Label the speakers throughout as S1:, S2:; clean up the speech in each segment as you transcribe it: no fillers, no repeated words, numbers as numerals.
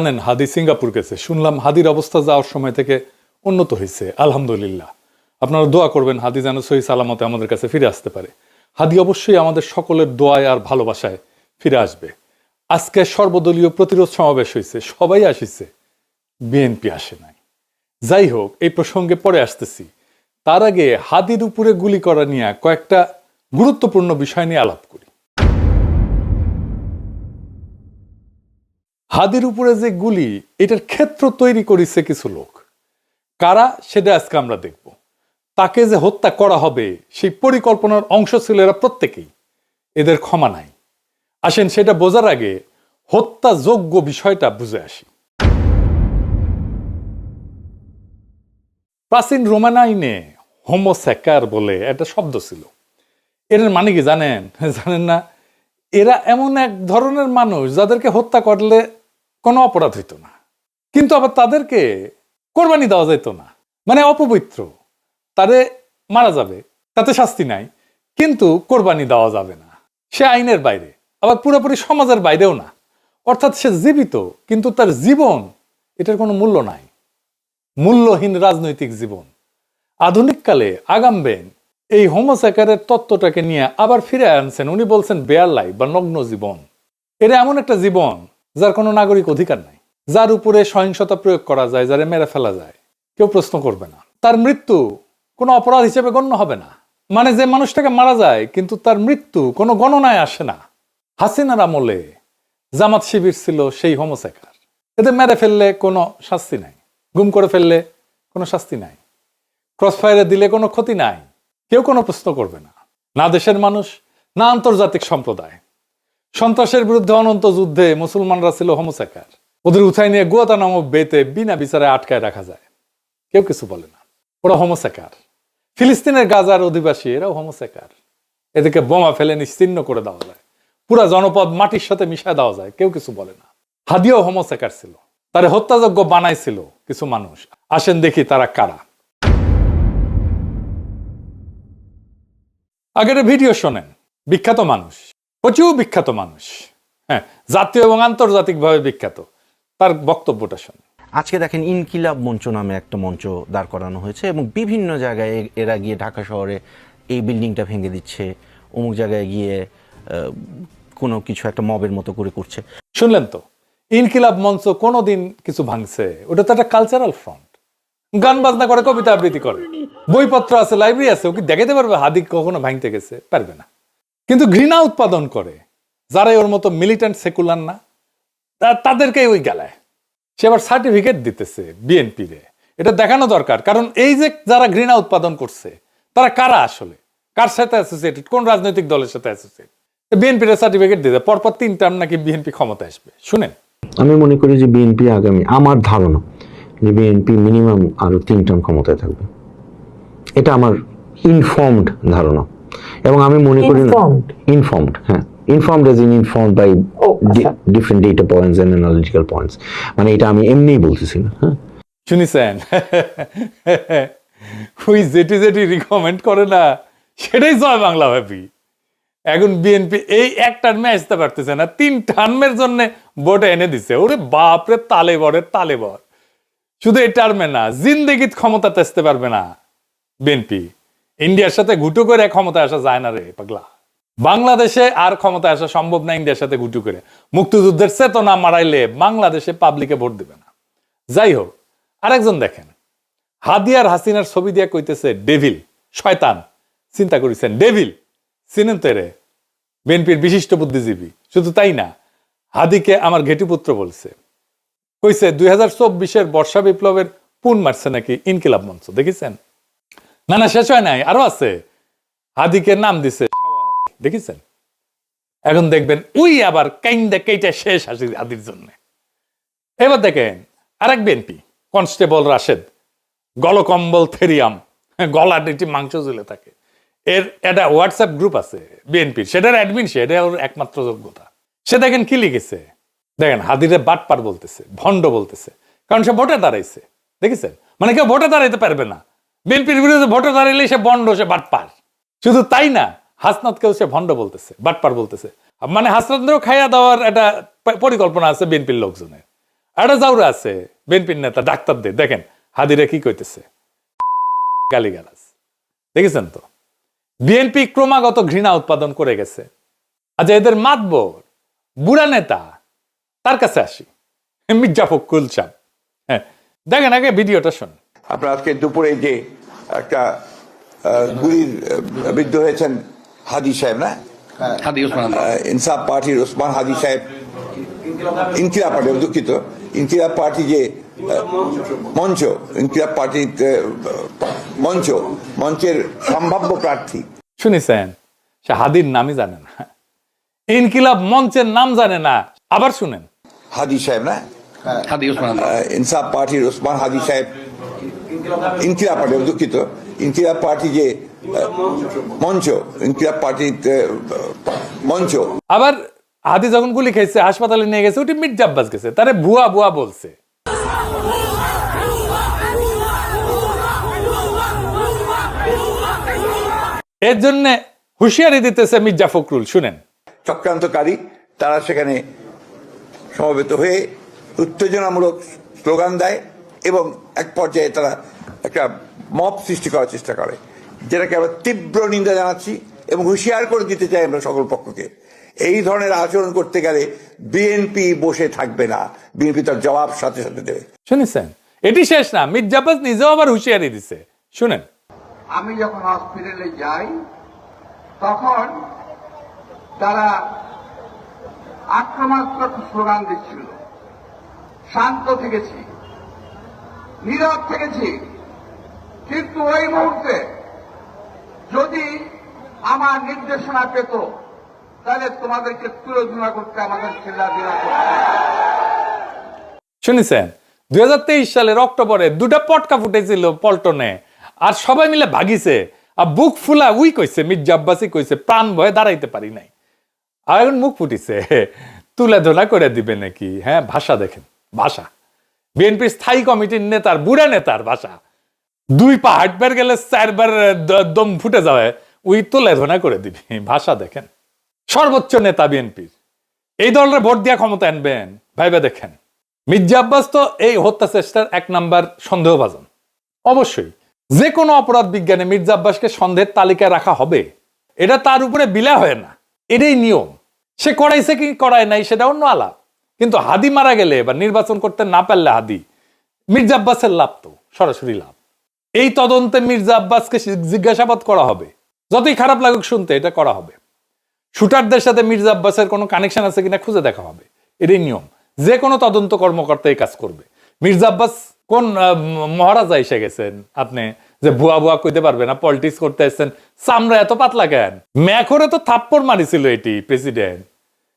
S1: জানেন হাদি সিঙ্গাপুর গেছে, শুনলাম হাদির অবস্থা যাওয়ার সময় থেকে উন্নত হয়েছে, আলহামদুলিল্লাহ। আপনারা দোয়া করবেন হাদি যেন সহি সালামতে আমাদের কাছে ফিরে আসতে পারে। হাদি অবশ্যই আমাদের সকলের দোয়ায় আর ভালোবাসায় ফিরে আসবে। আজকে সর্বদলীয় প্রতিরোধ সমাবেশ হয়েছে, সবাই আসিছে, বিএনপি আসে নাই। যাই হোক, এই প্রসঙ্গে পরে আসতেছি। তার আগে হাদির উপরে গুলি করা নিয়ে কয়েকটা গুরুত্বপূর্ণ বিষয় নিয়ে আলাপ করি। হাদির উপরে যে গুলি, এটার ক্ষেত্র তৈরি করেছে কিছু লোক। কারা, সেটা আজকে আমরা দেখব। তাকে যে হত্যা করা হবে সেই পরিকল্পনার অংশ ছিল এরা প্রত্যেকেই, এদের ক্ষমা নাই। আসেন সেটা বোঝার আগে হত্যাযোগ্য বিষয়টা বুঝে আসি। প্রাচীন রোমান আইনে হোমোসেকার বলে একটা শব্দ ছিল। এর মানে কি জানেন? জানেন না? এরা এমন এক ধরনের মানুষ যাদেরকে হত্যা করলে কোনো অপরাধ হইতো না, কিন্তু আবার তাদেরকে কোরবানি দেওয়া যেত না, মানে অপবিত্র। তারে মারা যাবে, তাতে শাস্তি নাই, কিন্তু কোরবানি দেওয়া যাবে না। সে আইনের বাইরে, আবার পুরোপুরি সমাজের বাইরেও না। অর্থাৎ সে জীবিত, কিন্তু তার জীবন, এটার কোনো মূল্য নাই, মূল্যহীন রাজনৈতিক জীবন। আধুনিক কালে আগামবেন এই হোমোসেকারের তত্ত্বটাকে নিয়ে আবার ফিরে আনছেন। উনি বলছেন বেয়ার লাইফ বা নগ্ন জীবন। এটা এমন একটা জীবন যার কোনো নাগরিক অধিকার নাই, যার উপরে সহিংসতা প্রয়োগ করা যায়, যারে মেরে ফেলা যায়, কেউ প্রশ্ন করবে না। তার মৃত্যু কোনো অপরাধ হিসেবে গণ্য হবে না। মানে যে মানুষটাকে মারা যায় কিন্তু তার মৃত্যু কোনো গণনায় আসে না। হাসিনার আমলে জামাত শিবির ছিল সেই হোমোসেকার। এদের মেরে ফেললে কোনো শাস্তি নাই, গুম করে ফেললে কোনো শাস্তি নাই, ক্রসফায়ারে দিলে কোনো ক্ষতি নাই, কেউ কোনো প্রশ্ন করবে না। না দেশের মানুষ, না আন্তর্জাতিক সম্প্রদায়। সন্ত্রাসের বিরুদ্ধে অনন্ত যুদ্ধে মুসলমানরা ছিল হোমোসেকার। ওদের উঠাই নিয়ে গুয়াতানামো বেতে বিনা বিচারে আটকায় রাখা যায়, কেউ কিছু বলে না। ওরা হোমোসেকার। ফিলিস্তিনের গাজার অধিবাসী, এরাও হোমোসেকার। এদেরকে বোমা ফেলে নিশ্চিহ্ন করে দেওয়া যায়, পুরা জনপদ মাটির সাথে মিশায় দেওয়া যায়, কেউ কিছু বলে না। হাদিও হোমোসেকার ছিল, তারে হত্যাযোগ্য বানাইছিল কিছু মানুষ। আসেন দেখি তারা কারা। আগের ভিডিও শোনেন। বিখ্যাত মানুষ, প্রচুর বিখ্যাত মানুষ, হ্যাঁ, জাতীয় এবং আন্তর্জাতিকভাবে বিখ্যাত। তার বক্তব্যটা শোনেন।
S2: আজকে দেখেন ইনকিলাব মঞ্চ নামে একটা মঞ্চ দাঁড় করানো হয়েছে এবং বিভিন্ন জায়গায় এরা গিয়ে ঢাকা শহরে এই বিল্ডিংটা ভেঙে দিচ্ছে, অমুক জায়গায় গিয়ে কোনো কিছু একটা মবের মতো করে করছে।
S1: শুনলেন তো, ইনকিলাব মঞ্চ কোনোদিন কিছু ভাঙছে? ওটা তো একটা কালচারাল ফ্রন্ট। গান বাজনা করে, কবিতা আবৃত্তি করে, বইপত্র আছে, লাইব্রেরি আছে। ও কি দেখাতে পারবে হাদি কখনো ভাঙতে গেছে? পারবে না। কিন্তু ঘৃণা উৎপাদন করে যারাই ওর মতো মিলিটেন্ট সেকুলার না, তাদেরকে ওই গেলায় সে আবার সার্টিফিকেট দিতেছে বিএনপি রে। এটা দেখানো দরকার, কারণ এই যে যারা ঘৃণা উৎপাদন করছে তারা কারা আসলে, কার সাথে অ্যাসোসিয়েটেড, কোন রাজনৈতিক দলের সাথে অ্যাসোসিয়েটেড। বিএনপি র সার্টিফিকেট দিতে পরপর 3 টার্ম নাকি বিএনপি ক্ষমতা আসবে। শুনেন,
S3: আমি মনে করি যে বিএনপি আগামী, আমার ধারণা যে বিএনপি মিনিমাম আরো 3 টার্ম ক্ষমতায় থাকবে। এটা আমার ইনফর্মড ধারণা, এবং আমি মনে করি ইনফর্মড, হ্যাঁ, informed as in informed by different data points and analytical points. মানে এটা আমি এমনিই বলতেছি না। হ্যাঁ,
S1: শুনেছেন? ওই যেটি যেটি রিকমেন্ড করে না, সেটাই জয় বাংলা ভাবি। এখন বিএনপি এই এক টার্মে আসতে পারতেছে না, 3 টার্মের জন্য ভোট এনে দিছে। ওরে বাপরে, তালে বরের তালে বর। শুধু এই টার্মে না, জিন্দেগিত ক্ষমতাতে আসতে পারবে না বিএনপি। ইন্ডিয়ার সাথে ঘুটু করে ক্ষমতায় আসা যায় না রে পাগলা। বাংলাদেশে আর ক্ষমতায় আসা সম্ভব না ইন্ডিয়ার সাথে ঘুটু করে। মুক্তিযুদ্ধের চেতনা মারাইলে বাংলাদেশে পাবলিকে ভোট দিবে না। যাই হোক, আরেকজন দেখেন, হাদিয়ার হাসিনার ছবি দিয়া কইতেছে ডেভিল, শয়তান। চিন্তা করেছেন? ডেভিল চিনেন তো রে, বিএনপির বিশিষ্ট বুদ্ধিজীবী। শুধু তাই না, হাদিকে আমার ঘেটুপুত্র বলছে। কইছে 2024-এর বর্ষা বিপ্লবের পুন মারছে নাকি ইনকিলাব মঞ্চ। দেখেছেন? না না, শেষ হয় নাই, আরো আছে। হাদিকে নাম দিছে, দেখেছেন? এখন দেখবেন ওই আবার কাইন্দা কেইটা শেষ হাদির জন্য। এবার দেখেন আরেক বিএনপি কনস্টেবল রাশেদ, গলকম্বল থেরিয়াম, গলা ডিটি মাংস ঝুলে থাকে। এর একটা হোয়াটসঅ্যাপ গ্রুপ আছে বিএনপির, সেটার অ্যাডমিন সে, এটা ওর একমাত্র যোগ্যতা। সে দেখেন কি লিখেছে, দেখেন হাদিরে বাটপার বলতেছে, ভণ্ড বলতেছে, কারণ সে ভোটে দাঁড়াইছে। দেখেছেন? মানে কেউ ভোটে দাঁড়াইতে পারবে না। বিএনপির বিরুদ্ধে ভোটে দাঁড়াইলে সে ভণ্ড, সে বাটপার। শুধু তাই না, হাসনাতকেও সে ভণ্ড বলতেছে, বাটপার বলতেছে। মানে হাসনাতকেও খাইয়া দেওয়ার একটা পরিকল্পনা আছে বিএনপির লোকজনের। একটা জাউরা আছে বিএনপির নেতা ডাক্তারদের, দেখেন হাদিরা কি কইতেছে, গালিগালাজ। দেখেছেন তো, বিএনপি ক্রমাগত ঘৃণা উৎপাদন করে গেছে। আচ্ছা, এদের মাতবর বুড়া নেতা, তার কাছে আসি, মির্জা ফখরুল সাহেব। হ্যাঁ, দেখেন আগে ভিডিওটা শুন।
S4: আপনার আজকে দুপুরে যে একটা গুলির বিদ্ধ হয়েছেন হাদি সাহেব, না
S5: হাদি ওসমান,
S4: ইনসাফ পার্টির ওসমান হাদি সাহেব, ইনকিলাব পার্টি, দুঃখিত, ইনকিলাব পার্টি যে মঞ্চ, ইনকিলাব পার্টির মঞ্চের সম্ভাব্য প্রার্থী।
S1: শুনেছেন, সে হাদির নামই জানে না, ইনকিলাব মঞ্চের নাম জানে না। আবার শুনেন,
S4: হাদি সাহেব, না
S5: হাদি ওসমান,
S4: ইনসাফ পার্টির ওসমান হাদি সাহেব, ইনকিলাব পার্টি, দুঃখিত, ইনকিলাব পার্টি যে মঞ্চ, ইনকিলাব পার্টির মঞ্চ।
S1: আবার হাদি যখন গুলি খেয়েছে হাসপাতালে নিয়ে গেছে, ওটি মির্জা আব্বাস গেছে, তারে ভুয়া ভুয়া বলছে। এর জন্য হুঁশিয়ারি দিতেছে মির্জা ফখরুল, শুনেন।
S4: চক্রান্তকারী তারা সেখানে সমবেত হয়ে উত্তেজনামূলক স্লোগান দেয় এবং এক পর্যায়ে তারা একটা মব সৃষ্টি করার চেষ্টা করে, যেটাকে আমরা তীব্র নিন্দা জানাচ্ছি এবং হুঁশিয়ার করে দিতে চাই আমরা সকল পক্ষকে। এই ধরনের আচরণ করতে গেলে বিএনপি বসে থাকবে না, বিএনপি তার জবাব সাথে সাথে দেবে।
S1: শুনেছেন, এটি শেষ না, মির্জা আব্বাস নিজেও আবার হুঁশিয়ারি দিছে, শুনেন।
S6: আমি যখন হসপিটালে যাই তখন তারা আক্রমণাত্মক স্লোগান দিচ্ছিল। শান্ত থেকেছি, নীরব থেকেছি, কিন্তু ওই মুহূর্তে যদি আমার নির্দেশনা পেত তাহলে তোমাদেরকে তুলোধনা করতে আমাদের ছেলেরা করতে।
S1: শুনেছেন, 2023 সালের অক্টোবরে দুটা পটকা ফুটেছিল পল্টনে, আর সবাই মিলে ভাগিছে, আর বুক ফুলা উই কইছে, মির্জা আব্বাসই কইছে প্রাণ ভয়ে দাঁড়াইতে পারি নাই। আর এখন মুখ ফুটিছে, তুলে ধরা করে দিবে নাকি। হ্যাঁ, ভাষা দেখেন, ভাষা বিএনপির স্থায়ী কমিটির নেতার, বুড়া নেতার ভাষা। 2 পা হাঁটবার গেলে 4 বার দম ফুটে যাবে, উই তুলে ধরা করে দিবি, ভাষা দেখেন। সর্বোচ্চ নেতা বিএনপির, এই দলের ভোট দিয়া ক্ষমতা আনবেন, ভাইবা দেখেন। মির্জা আব্বাস তো এই হত্যা চেষ্টার 1 নাম্বার সন্দেহভাজন। অবশ্যই যে কোনো অপরাধ বিজ্ঞানে মির্জা আব্বাসকে সন্দেহের তালিকায় রাখা হবে, এটা তার উপরে বিলা হয় না, এটাই নিয়ম। সে করাইছে কি করায় নাই সেটা অন্য আলাপ, কিন্তু হাদি মারা গেলে বা নির্বাচন করতে না পারলে হাদি, মির্জা আব্বাসের লাভ তো সরাসরি লাভ। এই তদন্তে মির্জা আব্বাসকে জিজ্ঞাসাবাদ করা হবে, যতই খারাপ লাগুক শুনতে, এটা করা হবে। শুটারদের সাথে মির্জা আব্বাসের কোনো কানেকশন আছে কিনা খুঁজে দেখা হবে, এটাই নিয়ম। যে কোনো তদন্ত কর্মকর্তা এই কাজ করবে। মির্জা আব্বাস কোন মহারাজা এসে গেছেন আপনি যে ভুয়া ভুয়া কইতে পারবে না, পলিটিক্স করতে এসেছেন? চামড়া এত পাতলা কেন? ম্যাখরে তো থাপ্পড় মারিছিল এটি প্রেসিডেন্ট,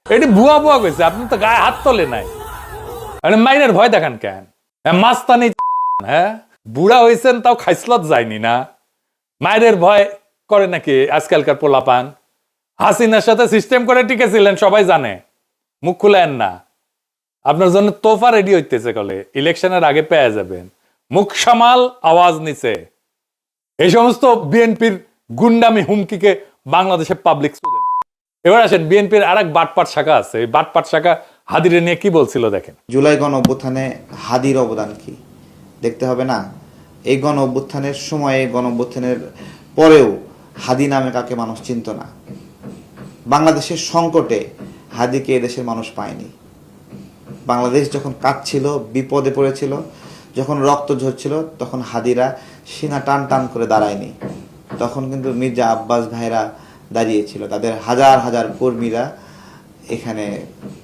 S1: এটি ভুয়া ভুয়া কইছে, আপনি তো গায়ে হাত তোলে নাই, মাইনের ভয় দেখান কেন? মাস্তানি, হ্যাঁ, বুড়া হয়েছেন তাও খাইসলত যায়নি না, মায়ের ভয় করে নাকি আজকালকার পোলাপান? হাসিনার সাথে সিস্টেম করে টিকেছিলেন, সবাই জানে, মুখ খুলেন না। আপনার জন্য তোফা রেডি হইতেছে, কলে ইলেকশনের আগে পেয়ে যাবেন। মুখ সামাল, আওয়াজ নিচে। এই সমস্ত বিএনপির গুন্ডামি হুমকিকে বাংলাদেশের পাবলিক শুনে। এবার আসেন, বিএনপির আরেক বাটপাট শাখা আছে, এই বাটপাট শাখা হাদিরে নিয়ে কি বলছিল দেখেন।
S7: জুলাই গণ অভ্যুত্থানে হাদির অবদান কি দেখতে হবে না? এই গণ অভ্যুত্থানের সময়ে, গণ অভ্যুত্থানের পরেও হাদি নামে কাকে মানুষ চিনত না। বাংলাদেশের সংকটে হাদিকে এদেশের মানুষ পায়নি। বাংলাদেশ যখন কাঁদছিল, বিপদে পড়েছিল, যখন রক্ত ঝরছিল, তখন হাদিরা সিনা টান টান করে দাঁড়ায়নি। তখন কিন্তু মির্জা আব্বাস ভাইরা দাঁড়িয়েছিল, তাদের হাজার হাজার কর্মীরা এখানে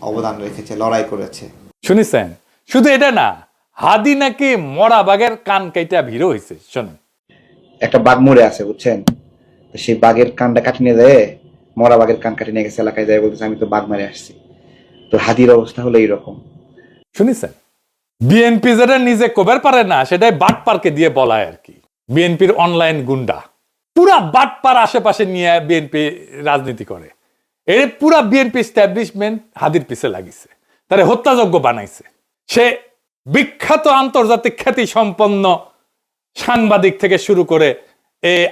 S7: অবদান রেখেছে, লড়াই করেছে।
S1: শুনেছেন, শুধু এটা না, হাদি নাকি মরা বাঘের কান কাইটা ভিড় হয়েছে। শোনেন,
S7: একটা বাঘ মরে আছে, বুঝছেন, তো সেই বাঘের কানটা কাটি নিয়ে যায়, মরা বাঘের কান কাটি নিয়ে গেছে এলাকায়, যায় বলতেছে আমি তো বাঘ মারে আসছি। তো হাদির অবস্থা হলো এইরকম।
S1: শুনেছেন, বিএনপি যেটা নিজে কবার পারে না, সেটাই বাটপারকে দিয়ে বলায় আর কি। বিএনপির অনলাইন গুন্ডা পুরা বাটপার আশেপাশে নিয়ে বিএনপি রাজনীতি করে। এর পুরা বিএনপি এস্টাবলিশমেন্ট হাদির পিছে লাগিছে, তারে হত্যাযজ্ঞ বানাইছে। সে বিখ্যাত আন্তর্জাতিক খ্যাতি সম্পন্ন সাংবাদিক থেকে শুরু করে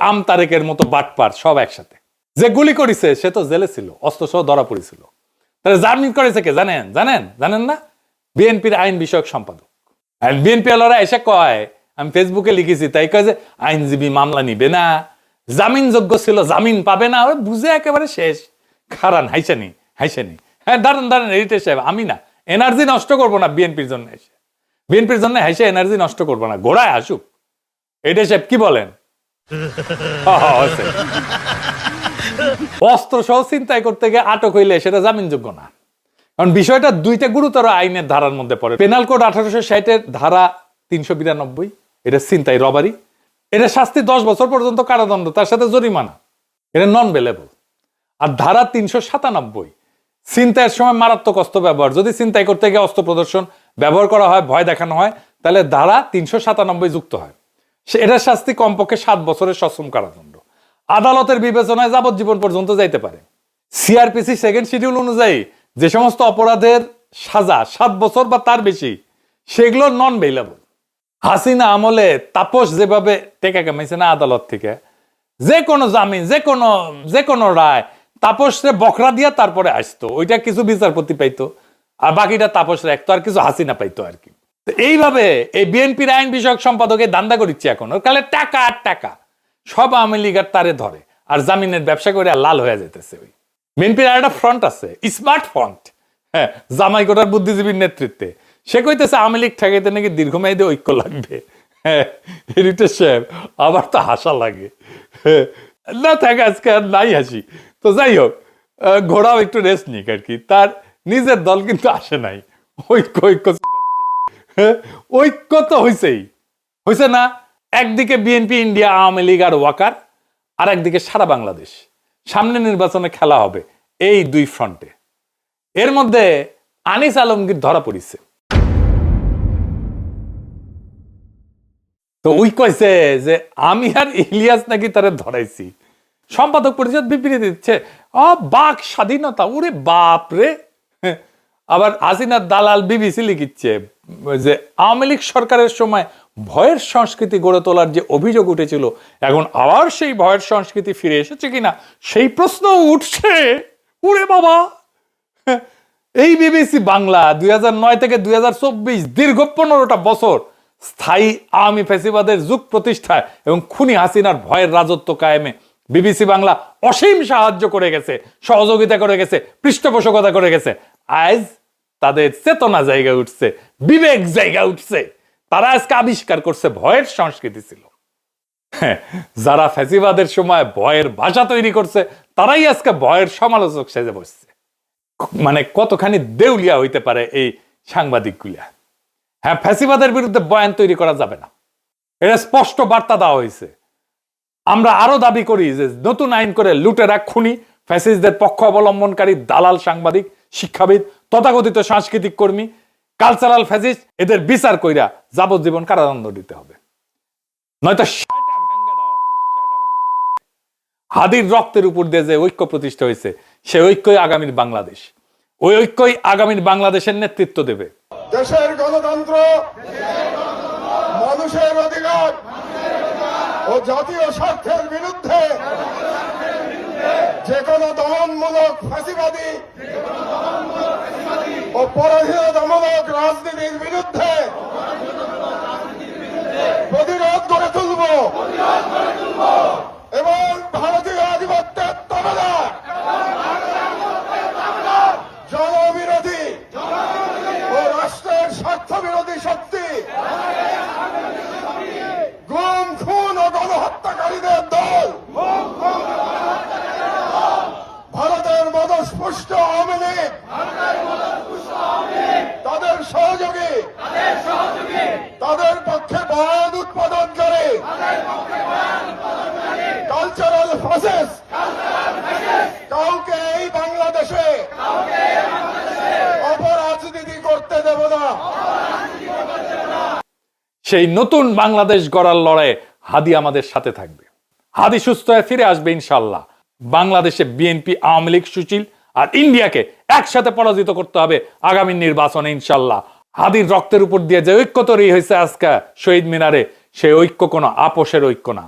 S1: আমতারেকের মতো বাটপার সব একসাথে। যে গুলি করেছে সে তো জেলে ছিল, অস্ত্র সহ ধরা পড়েছিল। তাহলে জামিন করেছে কে জানেন? জানেন না? বিএনপির আইন বিষয়ক সম্পাদক। আর বিএনপি আলারা এসে কয়, আমি ফেসবুকে লিখেছি, তাই কয় যে আইনজীবী মামলা নিবে না, জামিনযোগ্য ছিল জামিন পাবে না। ওই বুঝে একেবারে শেষ। খারান হাইসানি। হ্যাঁ দাঁড়ান এডিটর সাহেব, আমি না এনার্জি নষ্ট করবো না বিএনপির জন্য এসে, বিএনপির জন্য হাইসে এনার্জি নষ্ট করবো না, ঘোড়ায় আসুক। এডিটর সাহেব কি বলেন? অস্ত্র সহ চিন্তায় করতে গিয়ে আটক হইলে সেটা জামিনযোগ্য না। কারণ বিষয়টা দুইটা গুরুতর আইনের ধারার মধ্যে পড়ে। পেনাল কোড 1860-এর ধারা 392, এটা ছিনতাই, রবারি, এটা শাস্তি 10 বছর পর্যন্ত কারাদণ্ড, তার সাথে জরিমানা, এটা নন বেলেবল। আর ধারা 397, ছিনতাইয়ের সময় মারাত্মক অস্ত্র ব্যবহার, যদি ছিনতাই করতে গিয়ে অস্ত্র প্রদর্শন ব্যবহার করা হয়, ভয় দেখানো হয়, তাহলে ধারা 397 যুক্ত হয়। এটার শাস্তি কমপক্ষে 7 বছরের সশ্রম কারাদণ্ড। আদালতের বিবেচনায় যাবজ্জীবন পর্যন্ত যাইতে পারে। সিআরপিসি সেকেন্ড শিডিউল অনুযায়ী যে সমস্ত অপরাধের সাজা 7 বছর বা তার বেশি, সেগুলো নন বেইলেবল। হাসিনা আমলে তাপস যেভাবে টেকা কামাইছে না আদালত থেকে, যে কোনো জামিন, যে কোনো রায় তাপসরে বকরা দিয়া তারপরে আসতো, ওইটা কিছু বিচারপতি পাইতো, আর বাকিটা তাপস রাখতো, আর কিছু হাসিনা পাইতো আর কি। এইভাবে এই বিএনপির আইন বিষয়ক সম্পাদকে দান্দা করিচ্ছে এখন। ওর কালে টাকা আর টাকা, সব আওয়ামী লীগের তারে ধরে, আর জামিনের ব্যবসা করে লাল হয়ে যেতেছে। ওই বিএনপির আর একটা ফ্রন্ট আছে, স্মার্ট ফ্রন্ট, হ্যাঁ, জামাইকোটার বুদ্ধিজীবীর নেতৃত্বে। সে কইতেছে আওয়ামী লীগ ঠেকাইতে নাকি দীর্ঘমেয়াদী ঐক্য লাগবে। হ্যাঁ, এডিটর সাহেব, আবার তো হাসা লাগে। না থাকে আজকে আর নাই হাসি। তো যাই হোক, ঘোড়াও একটু রেস্ট নিক আর কি। তার নিজের দল কিন্তু আসে নাই। ঐক্য তো হয়েছে না। একদিকে বিএনপি, ইন্ডিয়া, আওয়ামী লীগ আর ওয়াকার, আর একদিকে সারা বাংলাদেশ। সামনে নির্বাচনে খেলা হবে এই দুই ফ্রন্টে। এর মধ্যে আনিস আলমগীর ধরা পড়িছে। তো ওই কইছে যে আমি আর ইলিয়াস নাকি তারে ধরাইছি। সম্পাদক পরিষদ বিবৃতি দিচ্ছে, বাক স্বাধীনতা, ওরে বাপ রে। আবার হাসিনার দালাল বিবিসি লিখিচ্ছে যে আওয়ামী লীগ সরকারের সময় ভয়ের সংস্কৃতি গড়ে তোলার যে অভিযোগ উঠেছিল, এখন আবার সেই ভয়ের সংস্কৃতি ফিরে এসেছে কিনা সেই প্রশ্ন উঠছে। ওরে বাবা, এই বিবিসি বাংলা 2009 থেকে 2024 দীর্ঘ 15টা বছর স্থায়ী আওয়ামী ফ্যাসিবাদের যুগ প্রতিষ্ঠায় এবং খুনি হাসিনার ভয়ের রাজত্ব কায়েমে বিবিসি বাংলা অসীম সাহায্য করে গেছে, সহযোগিতা করে গেছে, পৃষ্ঠপোষকতা করে গেছে। আজ তাদের চেতনা জায়গা উঠছে, বিবেক জায়গা উঠছে। তারা আজকে আবিষ্কার করছে ভয়ের সংস্কৃতি ছিল। হ্যাঁ, যারা ফ্যাসিবাদের সময় ভয়ের ভাষা তৈরি করছে, তারাই আজকে ভয়ের সমালোচক সেজে বসছে। মানে কতখানি দেউলিয়া হইতে পারে এই সাংবাদিকগুলা। হ্যাঁ, ফ্যাসিবাদের বিরুদ্ধে বয়ান তৈরি করা যাবে না, এটা স্পষ্ট বার্তা দেওয়া হয়েছে। আমরা আরো দাবি করি যে নতুন আইন করে লুটেরা, খুনি, ফ্যাসিস্টদের পক্ষ অবলম্বনকারী দালাল সাংবাদিক, শিক্ষাবিদ, তথাকথিত সাংস্কৃতিক কর্মী, কালচারাল ফ্যাসিস্ট, এদের বিচার কইরা যাবজ্জীবন কারাদণ্ড দিতে হবে, নয়তো হাদির রক্তের উপর দিয়ে যে ঐক্য প্রতিষ্ঠা হয়েছে, সে ঐক্যই আগামীর বাংলাদেশ। ওই ঐক্যই আগামীর বাংলাদেশের নেতৃত্ব দেবে।
S6: দেশের গণতন্ত্র, মানুষের অধিকার ও জাতীয় স্বার্থের বিরুদ্ধে যে কোনো দমনমূলক ফ্যাসিবাদী ও পরাধীনতামূলক রাজনীতির বিরুদ্ধে প্রতিরোধ গড়ে তুলব এবং ভারতীয় আধিপত্যের তাবেদা, জনবিরোধী ও রাষ্ট্রের স্বার্থ বিরোধী শক্তি, গুম, খুন ও গণহত্যাকারীদের দল, ভারতের মদস্পুষ্ট আওয়ামী লীগ, তাদের সহযোগী, তাদের পক্ষে বয়ান উৎপাদনকারী কালচারাল ফ্যাসিস্ট কাউকে এই বাংলাদেশে অপরাজনীতি করতে দেব না।
S1: সেই নতুন বাংলাদেশ গড়ার লড়াইয়ে হাদি আমাদের সাথে থাকবে। হাদি সুস্থ হয়ে ফিরে আসবে ইনশাল্লাহ। বাংলাদেশে বিএনপি, আওয়ামী লীগ, সুশীল আর ইন্ডিয়াকে একসাথে পরাজিত করতে হবে আগামী নির্বাচনে ইনশাল্লাহ। হাদির রক্তের উপর দিয়ে যে ঐক্য তৈরি হয়েছে আজকে শহীদ মিনারে, সেই ঐক্য কোনো আপোষের ঐক্য না,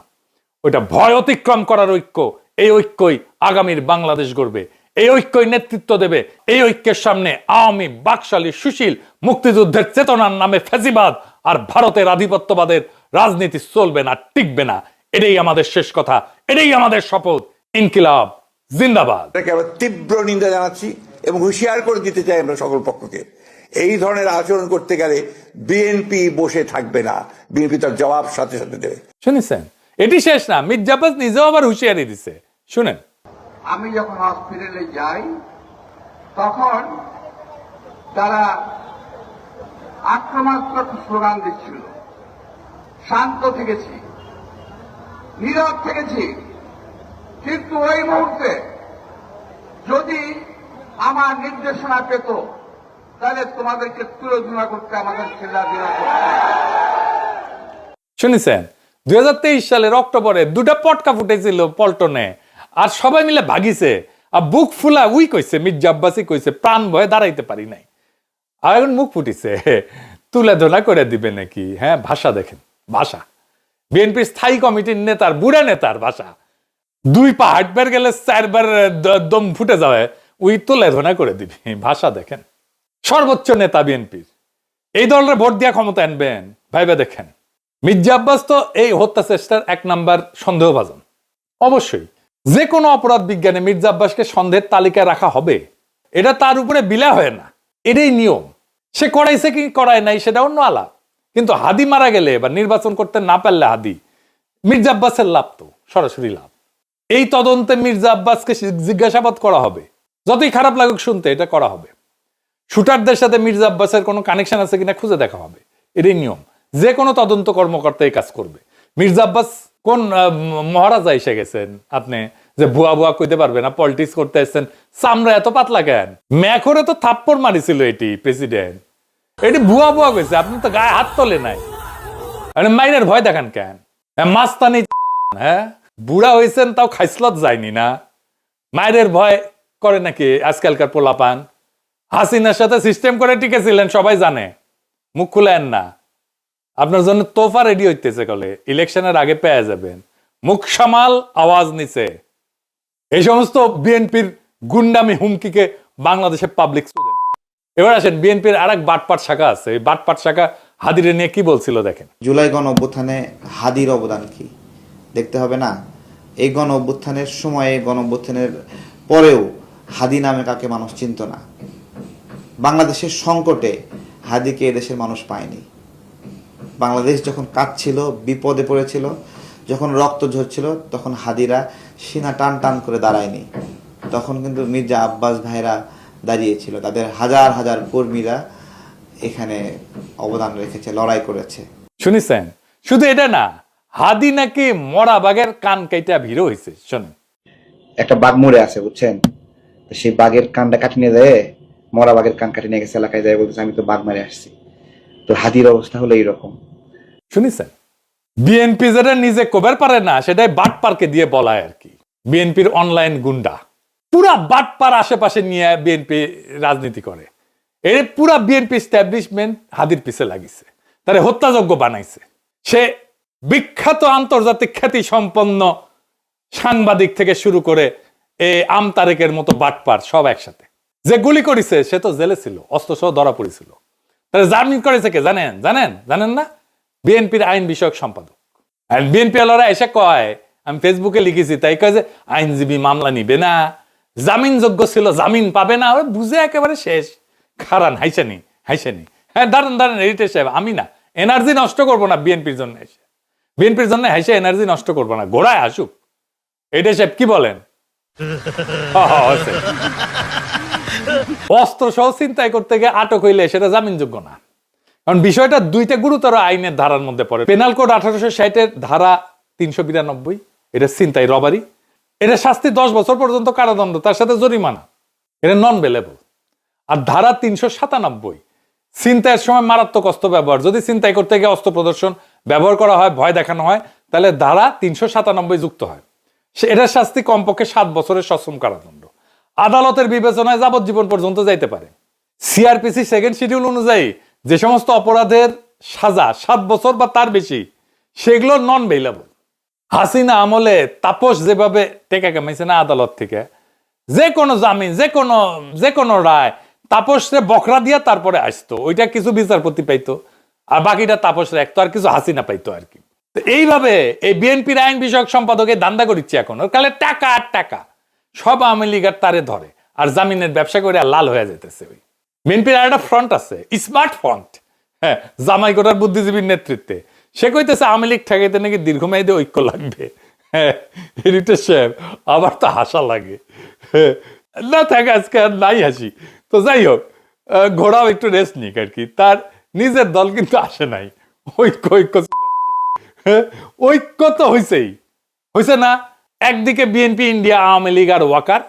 S1: ওইটা ভয় অতিক্রম করার ঐক্য। এই ঐক্যই আগামীর বাংলাদেশ গড়বে। এই ঐক্যই নেতৃত্ব দেবে। এই ঐক্যের সামনে আওয়ামী, বাকশালী, সুশীল, মুক্তিযুদ্ধের চেতনার নামে ফ্যাসিবাদ আর ভারতের আধিপত্যবাদের রাজনীতি চলবে না, টিকবে না। এটাই আমাদের শেষ কথা, এটাই আমাদের শপথ। ইনকিলাব জিন্দাবাদ।
S4: এটাকে আমরা তীব্র নিন্দা জানাচ্ছি এবং হুঁশিয়ার করে দিতে চাই আমরা সকল পক্ষকে, এই ধরনের আচরণ করতে গেলে বিএনপি বসে থাকবে না, বিএনপি তার জবাব সাথে সাথে দেবে।
S1: শুনেছেন? এটি শেষ না, মির্জা আব্বাস নিজেও আবার হুঁশিয়ারি দিছে, শুনেন।
S6: আমি যখন হসপিটালে যাই তখন তারা আক্রমণাত্মক স্লোগান দিচ্ছিল। শান্ত থেকেছি, নীরব থেকেছি, কিন্তু ওই মুহূর্তে যদি আমার নির্দেশনা পেত তাহলে তোমাদেরকে তুলোধনা করতে আমাদের ছেলেরা
S1: শুনেছেন? 2023 সালের অক্টোবরে 2টা পটকা ফুটেছিল পল্টনে, আর সবাই মিলে ভাগিছে। আর বুক ফুলা উই কইছে, মির্জা আব্বাসই কইছে, প্রাণ ভয়ে দাঁড়াইতে পারি নাই। আর এখন মুখ ফুটিছে, তুলে ধরা করে দিবে নাকি? হ্যাঁ, ভাষা দেখেন, ভাষা। বিএনপির স্থায়ী কমিটির নেতার, বুড়া নেতার ভাষা। 2 পা হাঁটবার গেলে 4 বার দম ফুটে যাবে, উই তুলে ধরা করে দিবি। ভাষা দেখেন। সর্বোচ্চ নেতা বিএনপির, এই দলের ভোট দিয়া ক্ষমতা আনবেন, ভাইবা দেখেন। মির্জা আব্বাস তো এই হত্যা চেষ্টার 1 নাম্বার সন্দেহভাজন। অবশ্যই যে কোনো অপরাধ বিজ্ঞানে মির্জা আব্বাসকে সন্দেহের তালিকায় রাখা হবে, এটা তার উপরে বিলা হয় না, এটাই নিয়ম। সে করাইছে কি করায় নাই সেটা অন্য আলাপ। কিন্তু হাদি মারা গেলে বা নির্বাচন করতে না পারলে হাদি, মির্জা আব্বাসের লাভ তো সরাসরি লাভ। এই তদন্তে মির্জা আব্বাসকে জিজ্ঞাসাবাদ করা হবে, যতই খারাপ লাগুক শুনতে, এটা করা হবে। শুটারদের সাথে মির্জা আব্বাসের কোনো কানেকশন আছে কিনা খুঁজে দেখা হবে, এটাই নিয়ম। যে কোনো তদন্ত কর্মকর্তা এই কাজ করবে। মির্জা আব্বাস কোন মহারাজা এসে গেছেন আপনি যে ভুয়া ভুয়া কইতে পারবে না, পলিটিক্স করতে এসেছেন? চামড়া এত পাতলা কেন? ম্যাখরে তো থাপ্পড় মারিছিল এটি প্রেসিডেন্ট, এটি ভুয়া ভুয়া কইছে, আপনি তো গায়ে হাত তোলে নাই। মাইনের ভয় দেখান কেন? মাস্তানি, হ্যাঁ, বুড়া হয়েছেন তাও খাইসলত যায়নি না, মায়ের ভয় করে নাকি আজকালকার পোলাপান? হাসিনার সাথে সিস্টেম করে টিকেছিলেন, সবাই জানে, মুখ খুলেন না। আপনার জন্য তোফা রেডি হইতেছে, কলে ইলেকশনের আগে পেয়ে যাবেন। মুখ সামাল, আওয়াজ নিচে। এই সমস্ত বিএনপির গুন্ডামি হুমকিকে বাংলাদেশে পাবলিক দেন। এবার আসেন, বিএনপির আরেক বাটপাট শাখা আছে, এই বাটপাট শাখা হাদিরে নিয়ে কি বলছিল দেখেন।
S7: জুলাই গণ অভ্যুত্থানে হাদির অবদান কি দেখতে হবে না? এই গণ অভ্যুত্থানের সময়ে, গণ অভ্যুত্থানের পরেও হাদি নামে কাকে মানুষ চিনত না। বাংলাদেশের সংকটে হাদিকে এদেশের মানুষ পায়নি। বাংলাদেশ যখন কাঁদছিল, বিপদে পড়েছিল, যখন রক্ত ঝরছিল, তখন হাদিরা সিনা টান টান করে দাঁড়ায়নি। তখন কিন্তু মির্জা আব্বাস ভাইরা দাঁড়িয়েছিল, তাদের হাজার হাজার কর্মীরা এখানে অবদান রেখেছে, লড়াই করেছে।
S1: শুনেছেন? শুধু এটা না, হাদি নাকি মরা বাঘের কান কাইটা ভিড় হয়েছে। শোনেন,
S7: একটা বাঘ মরে আছে, বুঝছেন? তো সেই বাঘের কানটা কাটি নিয়ে যায়, মরা বাঘের কান কাটি নিয়ে গেছে এলাকায়, যায় বলতেছে আমি তো বাঘ মারে আসছি। তো হাদির অবস্থা হলো এইরকম।
S1: শুনেছেন? বিএনপি যেটা নিজে কবার পারে না, সেটাই বাটপারকে দিয়ে বলায় আর কি। বিএনপির অনলাইন গুন্ডা পুরা বাটপার আশেপাশে নিয়ে বিএনপি রাজনীতি করে। এর পুরা বিএনপি এস্টাবলিশমেন্ট হাদির পিছে লাগিছে, তারে হত্যাযোগ্য বানাইছে। সে বিখ্যাত আন্তর্জাতিক খ্যাতি সম্পন্ন সাংবাদিক থেকে শুরু করে আমতারেকের মতো বাটপার সব একসাথে। যে গুলি করেছে সে তো জেলে ছিল, অস্ত্র সহ ধরা পড়েছিল। তাহলে জামিন করেছে কে জানেন? জানেন না? বিএনপির আইন বিষয়ক সম্পাদক। আর বিএনপি আলারা এসে কয়, আমি ফেসবুকে লিখেছি, তাই কয় যে আইনজীবী মামলা নিবে না, জামিন যোগ্য ছিল, জামিন পাবে না। ওরা বুঝে একেবারে শেষ। খারান হাইসেনি। হ্যাঁ, দাঁড়ান এডিটর সাহেব, আমি না এনার্জি নষ্ট করবো না বিএনপির জন্য এসে, বিএনপির জন্য হাইসে এনার্জি নষ্ট করবো না, গোড়ায় আসুক। এডিটর সাহেব কি বলেন? অস্ত্র সহ চিন্তাই করতে গিয়ে আটক হইলে সেটা জামিনযোগ্য না। কারণ বিষয়টা 2টা গুরুতর আইনের ধারার মধ্যে পড়ে। পেনাল কোড 1860 ধারা 392, এটা ছিনতাই, রবারি। এটা শাস্তি 10 বছর পর্যন্ত কারাদণ্ড, তার সাথে জরিমানা। এটা নন বেলেবল। আর ধারা 397, ছিনতাইয়ের সময় মারাত্মক অস্ত্র ব্যবহার। যদি ছিনতাই করতে গিয়ে অস্ত্র প্রদর্শন ব্যবহার করা হয়, ভয় দেখানো হয়, তাহলে ধারা 397 যুক্ত হয়। এটার শাস্তি কমপক্ষে 7 বছরের সশ্রম কারাদণ্ড। আদালতের বিবেচনায় যাবজ্জীবন পর্যন্ত যাইতে পারে। সিআরপিসি 2nd শিডিউল অনুযায়ী যে সমস্ত অপরাধের সাজা 7 বছর বা তার বেশি, সেগুলো নন বেইলেবল। হাসিনা আমলে তাপস যেভাবে টেকা কামাইছে না আদালত থেকে, যে কোনো জামিন যে কোনো রায় তাপসরে বকরা দিয়া তারপরে আসতো, ওইটা কিছু বিচারপতি পাইতো আর বাকিটা তাপস রাখতো আর কিছু হাসিনা পাইতো আর কি। তো এইভাবে এই বিএনপির আইন বিষয়ক সম্পাদকে দান্দা করিচ্ছে এখন, ওর কালে টাকা আর টাকা, সব আওয়ামী লীগের তারে ধরে আর জামিনের ব্যবসা করে আর লাল হয়ে যেতেছে। ওই বিএনপির আর একটা ফ্রন্ট আছে, স্মার্ট ফ্রন্ট, হ্যাঁ, জামাই কোটার বুদ্ধিজীবীর নেতৃত্বে। সে কইতেছে আওয়ামী লীগ ঠেকাইতে নাকি দীর্ঘমেয়াদী ঐক্য লাগবে। হ্যাঁ, এডিটর সাহেব আবার তো হাসা লাগে, না থাকে আজকে আর নাই হাসি। তো যাই হোক, ঘোড়াও একটু রেস্ট নিক আর কি, তার নিজের দল কিন্তু আসে নাই, ঐক্য ঐক্য তো হয়েছে না। একদিকে বিএনপি, ইন্ডিয়া, আওয়ামী লীগ আর ওয়াকার,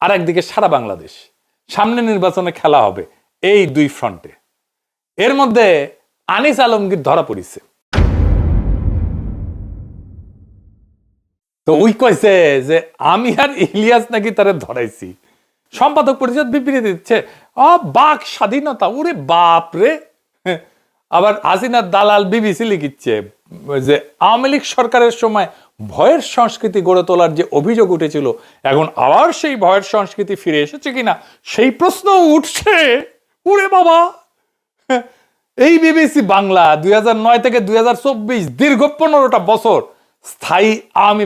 S1: আর একদিকে সারা বাংলাদেশ। সামনে নির্বাচনে খেলা হবে এই দুই ফ্রন্টে। এর মধ্যে আনিস আলমগীর ধরা পড়িছে। তো ওই কইছে যে আমি আর ইলিয়াস নাকি তারে ধরাইছি। সম্পাদক পরিষদ বিবৃতি দিচ্ছে, বাক স্বাধীনতা, ওরে বাপ রে। আবার হাসিনার দালাল বিবিসি লিখিচ্ছে যে আওয়ামী লীগ সরকারের সময় ভয়ের সংস্কৃতি গড়ে তোলার যে অভিযোগ উঠেছিল, এখন আবার সেই ভয়ের সংস্কৃতি ফিরে এসেছে কিনা সেই প্রশ্ন উঠছে। ওরে বাবা, এই বিবিসি বাংলা 2009 থেকে 2024 দীর্ঘ 15টা বছর স্থায়ী আওয়ামী